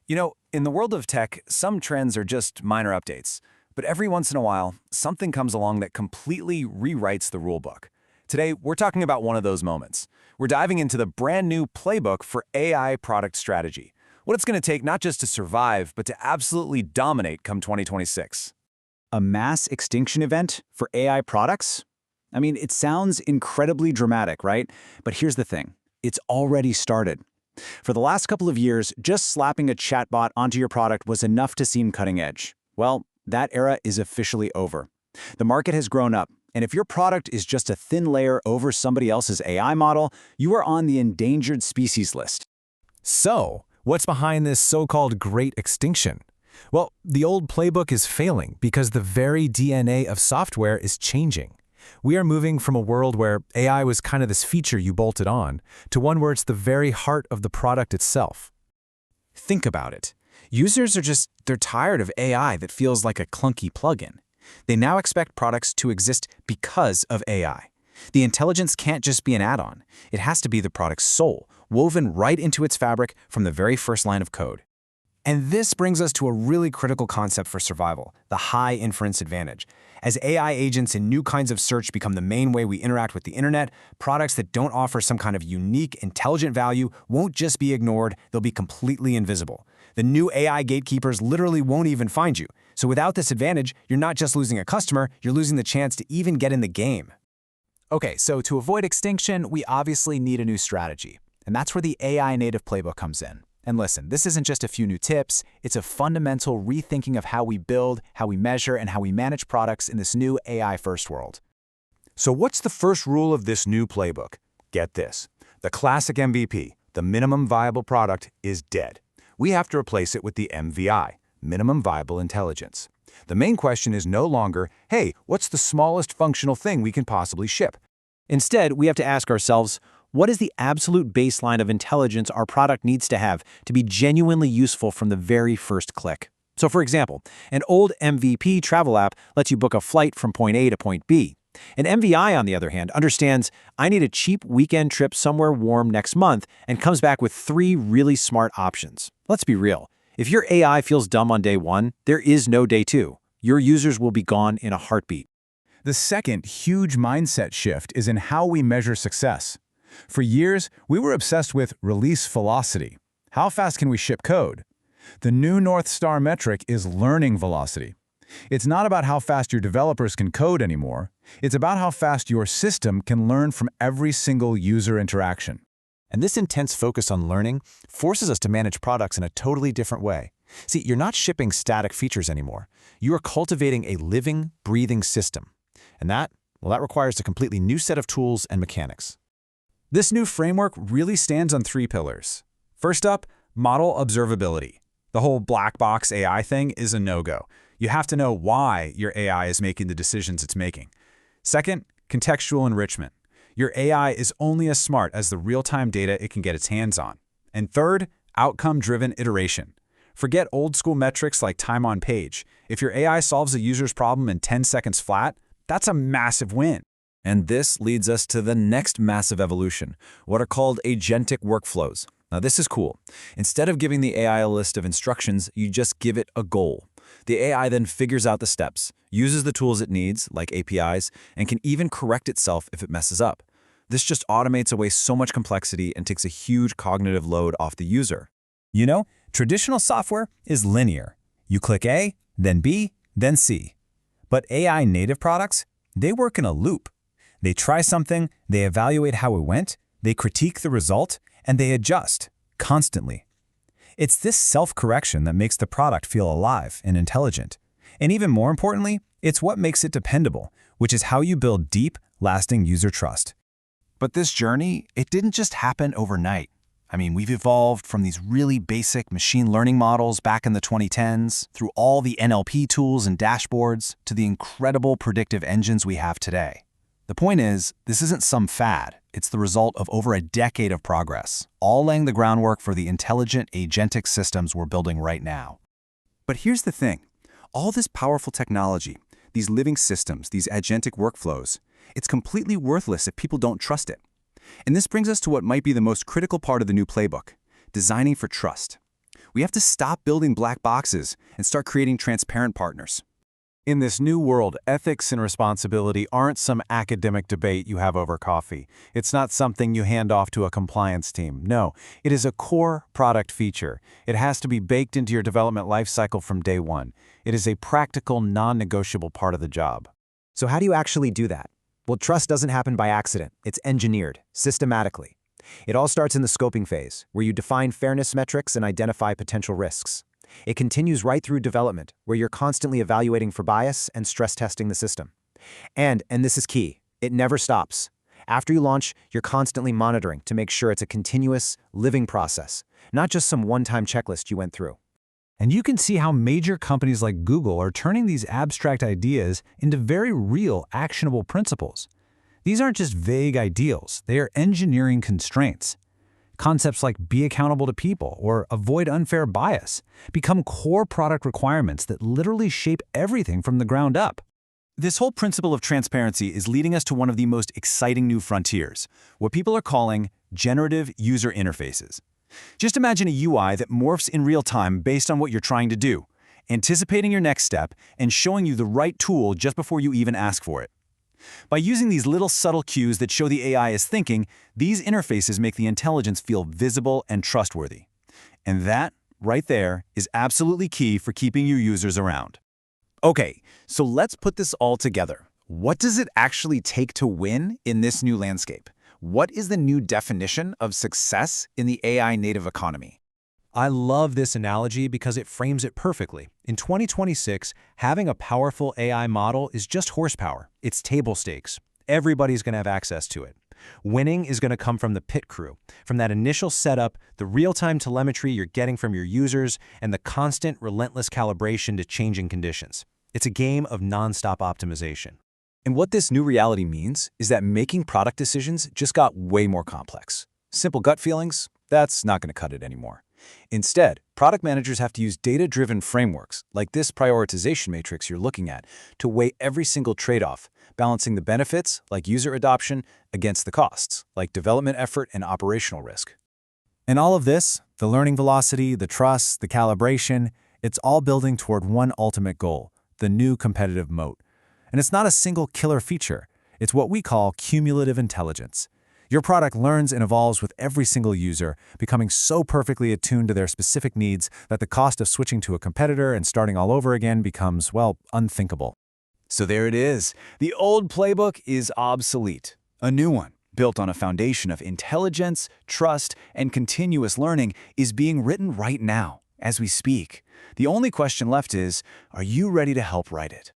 In the world of tech, some trends are just minor updates. But every once in a while, something comes along that completely rewrites the rulebook. Today, we're talking about one of those moments. We're diving into the brand new playbook for AI product strategy. What it's going to take not just to survive, but to absolutely dominate come 2026. A mass extinction event for AI products? I mean, it sounds incredibly dramatic, right? But here's the thing. It's already started. For the last couple of years, just slapping a chatbot onto your product was enough to seem cutting edge. Well, that era is officially over. The market has grown up, and if your product is just a thin layer over somebody else's AI model, you are on the endangered species list. So, what's behind this so-called great extinction? Well, the old playbook is failing because the very DNA of software is changing. We are moving from a world where AI was kind of this feature you bolted on to one where it's the very heart of the product itself. Think about it. Users they're tired of AI that feels like a clunky plugin. They now expect products to exist because of AI. The intelligence can't just be an add-on. It has to be the product's soul, woven right into its fabric from the very first line of code. And this brings us to a really critical concept for survival, the high inference advantage. As AI agents and new kinds of search become the main way we interact with the internet, products that don't offer some kind of unique, intelligent value won't just be ignored, they'll be completely invisible. The new AI gatekeepers literally won't even find you. So without this advantage, you're not just losing a customer, you're losing the chance to even get in the game. Okay, so to avoid extinction, we obviously need a new strategy. And that's where the AI native playbook comes in. And listen, this isn't just a few new tips, it's a fundamental rethinking of how we build, how we measure, and how we manage products in this new AI-first world. So what's the first rule of this new playbook? Get this. The classic MVP, the minimum viable product, is dead. We have to replace it with the MVI, minimum viable intelligence. The main question is no longer, hey, what's the smallest functional thing we can possibly ship? Instead, we have to ask ourselves, what is the absolute baseline of intelligence our product needs to have to be genuinely useful from the very first click? So for example, an old MVP travel app lets you book a flight from point A to point B. An MVI, on the other hand, understands I need a cheap weekend trip somewhere warm next month and comes back with 3 really smart options. Let's be real. If your AI feels dumb on day 1, there is no day 2. Your users will be gone in a heartbeat. The second huge mindset shift is in how we measure success. For years, we were obsessed with release velocity. How fast can we ship code? The new North Star metric is learning velocity. It's not about how fast your developers can code anymore. It's about how fast your system can learn from every single user interaction. And this intense focus on learning forces us to manage products in a totally different way. See, you're not shipping static features anymore. You are cultivating a living, breathing system. And that requires a completely new set of tools and mechanics. This new framework really stands on 3 pillars. First up, model observability. The whole black box AI thing is a no-go. You have to know why your AI is making the decisions it's making. Second, contextual enrichment. Your AI is only as smart as the real-time data it can get its hands on. And third, outcome-driven iteration. Forget old-school metrics like time on page. If your AI solves a user's problem in 10 seconds flat, that's a massive win. And this leads us to the next massive evolution, what are called agentic workflows. Now this is cool. Instead of giving the AI a list of instructions, you just give it a goal. The AI then figures out the steps, uses the tools it needs, like APIs, and can even correct itself if it messes up. This just automates away so much complexity and takes a huge cognitive load off the user. Traditional software is linear. You click A, then B, then C. But AI native products, they work in a loop. They try something, they evaluate how it went, they critique the result, and they adjust, constantly. It's this self-correction that makes the product feel alive and intelligent. And even more importantly, it's what makes it dependable, which is how you build deep, lasting user trust. But this journey, it didn't just happen overnight. I mean, we've evolved from these really basic machine learning models back in the 2010s, through all the NLP tools and dashboards, to the incredible predictive engines we have today. The point is, this isn't some fad. It's the result of over a decade of progress, all laying the groundwork for the intelligent agentic systems we're building right now. But here's the thing. All this powerful technology, these living systems, these agentic workflows, it's completely worthless if people don't trust it. And this brings us to what might be the most critical part of the new playbook, designing for trust. We have to stop building black boxes and start creating transparent partners. In this new world, ethics and responsibility aren't some academic debate you have over coffee. It's not something you hand off to a compliance team. No, it is a core product feature. It has to be baked into your development lifecycle from day one. It is a practical, non-negotiable part of the job. So how do you actually do that? Well, trust doesn't happen by accident. It's engineered, systematically. It all starts in the scoping phase, where you define fairness metrics and identify potential risks. It continues right through development, where you're constantly evaluating for bias and stress testing the system. And this is key, it never stops. After you launch, you're constantly monitoring to make sure it's a continuous, living process, not just some one-time checklist you went through. And you can see how major companies like Google are turning these abstract ideas into very real, actionable principles. These aren't just vague ideals, they are engineering constraints. Concepts like be accountable to people or avoid unfair bias become core product requirements that literally shape everything from the ground up. This whole principle of transparency is leading us to one of the most exciting new frontiers, what people are calling generative user interfaces. Just imagine a UI that morphs in real time based on what you're trying to do, anticipating your next step and showing you the right tool just before you even ask for it. By using these little subtle cues that show the AI is thinking, these interfaces make the intelligence feel visible and trustworthy. And that, right there, is absolutely key for keeping your users around. Okay, so let's put this all together. What does it actually take to win in this new landscape? What is the new definition of success in the AI native economy? I love this analogy because it frames it perfectly. In 2026, having a powerful AI model is just horsepower. It's table stakes. Everybody's going to have access to it. Winning is going to come from the pit crew, from that initial setup, the real-time telemetry you're getting from your users, and the constant, relentless calibration to changing conditions. It's a game of nonstop optimization. And what this new reality means is that making product decisions just got way more complex. Simple gut feelings, that's not going to cut it anymore. Instead, product managers have to use data-driven frameworks, like this prioritization matrix you're looking at, to weigh every single trade-off, balancing the benefits, like user adoption, against the costs, like development effort and operational risk. And all of this, the learning velocity, the trust, the calibration, it's all building toward one ultimate goal, the new competitive moat. And it's not a single killer feature. It's what we call cumulative intelligence. Your product learns and evolves with every single user, becoming so perfectly attuned to their specific needs that the cost of switching to a competitor and starting all over again becomes, well, unthinkable. So there it is. The old playbook is obsolete. A new one, built on a foundation of intelligence, trust, and continuous learning, is being written right now, as we speak. The only question left is, are you ready to help write it?